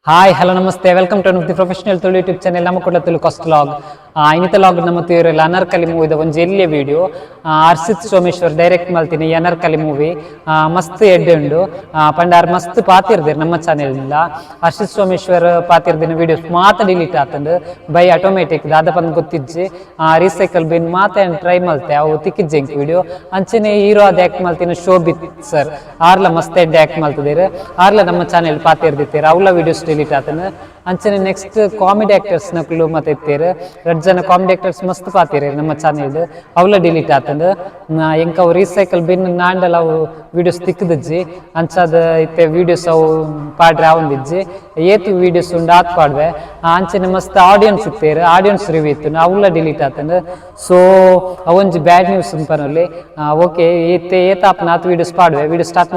Hi, hello, namaste. Welcome to the professional Tulu YouTube channel. Nama kodla Tulu cost log. Inita log nama tiyore Anarkali movie da one jelly video. Harshith Someshwara direct maltini Anarkali movie. Mast eddu. Pandar mast patirdir nama channel illa. Harshith Someshwara patirdir videos maata delete atandu by automatic. Dada pan gottijje recycle bin maata and try malte. Avu tikijje video. Anchene hero ad act maltini Shobit sir. Arla mast ed act maltidire. Arla nama channel patirdir. Avla videos delete ಆತನ ಅಂಚನೆ next comedy actors ನಕಲು ಮತ್ತೆ ಇತ್ತೀರ ಎರಡು ಜನ comedy actors ಮಸ್ತ್ ಪಾತೀರಿ ನಮ್ಮ channel ಅವಲ delete ಆತಂದ ಎಂಕ ಅವು recycle bin ನಾಂಡಲ ಅವು ವಿಡಿಯೋಸ್ ತಿಕ್ಕದಿಜ್ಜಿ ಅಂಚಾದ ಇತ್ತೆ ವಿಡಿಯೋಸ್ ಅವು ಪಾಡ್ರೆ ಅವಂದಿಜ್ಜಿ ಏತು ವಿಡಿಯೋಸ್ ಉಂಡು ಆತ್ ಪಾಡ್ವೆ ಅಂಚನೆ ಮಸ್ತ್ ಆಡಿಯನ್ಸ್ ಇತ್ತೀರ ಆಡಿಯನ್ಸ್ ರಿವ್ಯೂ ಇತ್ತು ಅವಲ ಡಿಲೀಟ್ ಆತಂದ ಸೊ ಅವೊಂಜಿ ಬ್ಯಾಡ್ ನ್ಯೂಸ್ ಪನೊಲ್ಲಿ ಓಕೆ ಏತೆ ಏತಾಪ್ನ ಆತ್ ವಿಡಿಯೋಸ್ ಪಾಡ್ವೆ ವಿಡಿಯೋ ಸ್ಟಾರ್ಟ್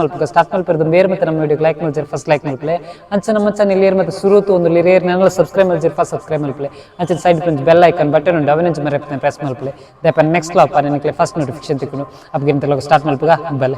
ಮಲ್ಪದ ಬೇರೆ ಮತ್ತೆ ನಮ್ಮ ವಿಡಿಯೋಗೆ ಲೈಕ್ ಮಾಡ್ತಾರೆ ಫಸ್ಟ್ ಲೈಕ್ ಮಲ್ಪಲೆ ಅಂಚ ನಮ್ಮ ಚಾನೆಲ್ ಮತ್ತೆ ಸುರುತು ಒಂದು ಲಿರೇರ್ ನಂಗಳ ಸಬ್ಸ್ಕ್ರೈಬ್ ಮಾಡ್ಜಿರ್ ಫಸ್ಟ್ ಸಬ್ಸ್ಕ್ರೈಬ್ ಮಲ್ಪಲೆ ಅಂಚೆ ಸೈಡ್ ಪಂಚ್ ಬೆಲ್ ಐಕಾನ್ ಬಟನ್ ಉಂಡು ಅವನೆಂಚ ಮರೆ ಪ್ರೆಸ್ ಮಲ್ಪಲೆ ದೆಪ ನೆಕ್ಸ್ಟ್ ಲಾಗ್ ಪಾನೆ ಫಸ್ಟ್ ನೋಟಿಫಿಕೇಶನ್ ತಿಕ್ಕುನು ಅಪ್ಗೆ ಲೋಗ ಸ್ಟಾರ್ಟ್ ಮಲ್ಪಗ ಬೆಲ್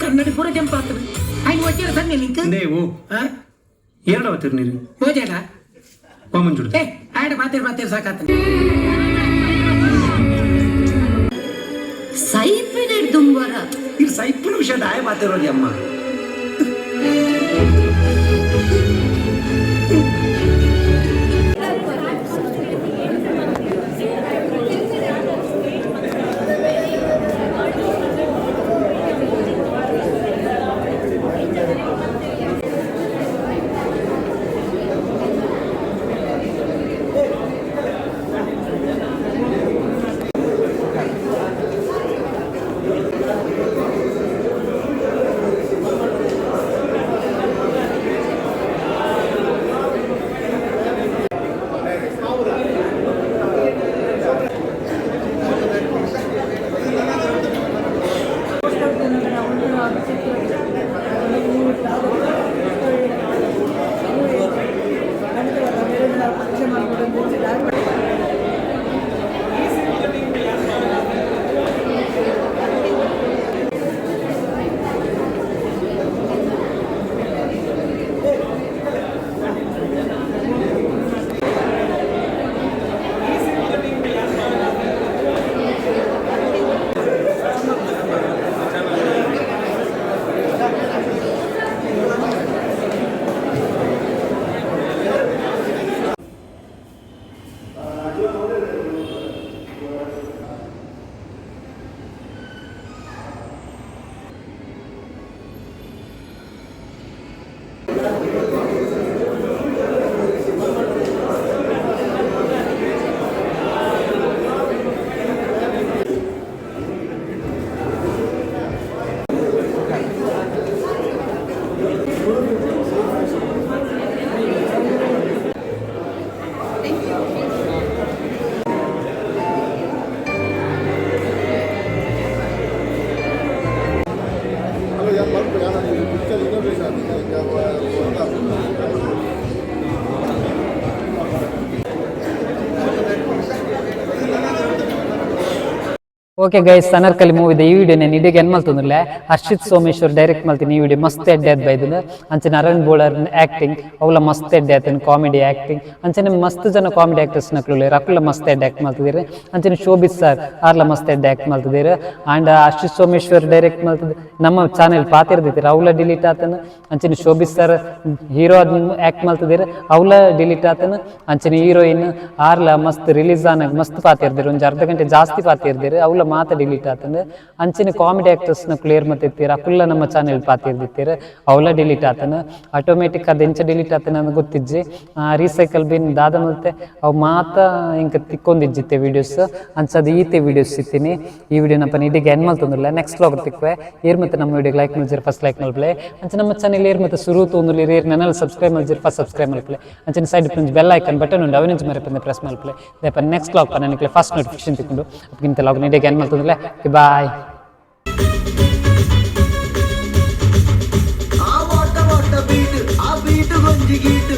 ಕನ್ನಡಿ ಪೂರ ಕೆಂಪಾಗ್ತದೆ ಆಯ್ತು ಒಚ್ಚಿರ ಸಂಜೆ ನಿಂತು ನೀವು ಎರಡು ಅವತ್ತಿರ ನೀರು ಹೋಜಾಗ ಮಂಜುಡು ಆಯ್ಡ ಮಾತೇರ್ ಸಾಕಾತ ಸೈಪಿನ ದುಂಬರ ಇದು ಸೈಪಿನ ವಿಷಯ ಆಯ ಮಾತಿರೋದಿ ಅಮ್ಮ ಓಕೆ ಗೈಸ್, ಅನರ್ಕಲಿ ಮೂವಿದ ಈ ವಿಡಿಯೋ ನಾನು ಇಡೀಗೆ ಏನು ಮಲ್ತಂದ್ರೆ ಹರ್ಷಿತ್ ಸೋಮೇಶ್ವರ್ ಡೈರೆಕ್ಟ್ ಮಾಡ್ತೀನಿ. ಈ ವಿಡಿಯೋ ಮಸ್ತ್ ಎಡ್ಡೆ ಅದ್ ಬೈದನು ಅಂಚನೆ ಅರವಿಂದ್ ಬೋಳರ್ ಆಕ್ಟಿಂಗ್ ಅವಳ ಮಸ್ತ್ ಎಡ್ಡೆ ಆತನ ಕಾಮಿಡಿ ಆಕ್ಟಿಂಗ್ ಅಂಚನೆ ಮಸ್ತ್ ಜನ ಕಾಮಿಡಿ ಆಕ್ಟರ್ಸ್ ನಕ್ಲು ಅಕ್ಕಳ ಮಸ್ತ್ ಎಡ್ಡೆ ಆಕ್ಟ್ ಮಾಡ್ತಿದ್ದೀರಿ. ಅಂಚನೆ ಶೋಭಿತ್ ಸರ್ ಆರ್ಲ ಮಸ್ತ್ ಎಡ್ಡೆ ಆಕ್ಟ್ ಮಾಡ್ತಿದ್ದೀರಿ. ಆ್ಯಂಡ್ ಹರ್ಷಿತ್ ಸೋಮೇಶ್ವರ್ ಡೈರೆಕ್ಟ್ ಮಾಡ್ತಿದ್ದೆ ನಮ್ಮ ಚಾನೆಲ್ ಪಾತಿರ್ದಿದ್ದೀರಿ ಅವಳ ಡಿಲೀಟ್ ಆತನ. ಅಂಚನೆ ಶೋಭಿತ್ ಸರ್ ಹೀರೋ ಅದ್ ಆಕ್ಟ್ ಮಾಡ್ತಿದ್ದೀರಿ ಅವಳ ಡಿಲೀಟ್ ಆತನ. ಅಂಚನೆ ಹೀರೋಯಿನ್ ಆರ್ಲ ಮಸ್ತ್ ರಿಲೀಸ್ ಆನಾಗ ಮಸ್ತ್ ಪಾತಿರ್ದಿರಿ, ಒಂದು ಅರ್ಧ ಗಂಟೆ ಜಾಸ್ತಿ ಪಾತಿರ್ದಿರಿ ಅವಳ ಮಾತ ಡಿಲೀಟ್ ಆತಂದ್ರೆ. ಅಂಚಿನ ಕಾಮಿಡಿ ಆಕ್ಟರ್ಸ್ ನ ಕ್ಲಿಯರ್ ಮತ್ತೆ ಇರ್ತೀರ ಅಕ್ಕುಲ್ಲ ನಮ್ಮ ಚಾನೆಲ್ ಪಾತಿರ್ದಿತ್ತೀರ ಅವಳ ಡಿಲೀಟ್ ಆತನ. ಆಟೋಮೆಟಿಕ್ ಅದು ಎಂಚ ಡಿಲೀಟ್ ಆತನ ಅಂತ ಗೊತ್ತಿಜ್ಜಿ ರೀಸೈಕಲ್ ಬಿನ್ ದಾದ ಮತ್ತೆ ಅವು ಮಾತ ಹಿಂಗೆ ತಿಕ್ಕೊಂದಿಜ್ಜಿತ್ತೆ ವೀಡಿಯೋಸ್ ಅನ್ಸದು ಈತೆ ವೀಡಿಯೋಸ್ ಸಿಗ್ತೀನಿ. ಈ ವಿಡಿಯೋನಪ್ಪ ಇಡಿಗೆ ಏನು ಮಾಡ್ತಂದಿಲ್ಲ ನೆಕ್ಸ್ಟ್ ವ್ಲಾಗ್ ತಿಕ್ವೆ ಏರ್ ಮತ್ತೆ ನಮ್ಮ ವಿಡಿಯೋಗೆ ಲೈಕ್ ಮಾಡಿದ್ರೆ ಫಸ್ಟ್ ಲೈಕ್ ಮಲ್ಪ್ಲೆ ಅಂಚೆ ನಮ್ಮ ಚಾನೆಲ್ ಏರ್ ಮತ್ತೆ ಶುರು ತೊಂದಿಲ್ಲ ಏರ್ ನನ್ನಲ್ಲಿ ಸಬ್ಸ್ಕ್ರೈಬ್ ಮಾಡಿದ್ರೆ ಫಸ್ಟ್ ಸಬ್ಸ್ಕ್ರೈಬ್ ಮಲ್ಪ್ಲೆ ಅಂಚೆ side friends bell icon button ಉಂಟು ಅವನಿಂಚ ಮರೆ ಪ್ರೆಸ್ ಮಲ್ಪ್ಲೆ ದೇಪ ನೆಕ್ಸ್ಟ್ ವ್ಲಾಗ್ ನನಗೆ ಫಸ್ಟ್ ನೋಟಿಫಿಕೇಶನ್ ತಿಕ್ಕೊಂಡು ಅದಕ್ಕಿಂತ ಲಾಗ್ ಇಡಿಗೆ ಏನು ಮಾಡ್ತಂದಿಲ್ಲ. ಬಾಯ್. ಆ ವಾಟ ಬೀಟ್ ಗೊಂಜಿ ಗೀಟ್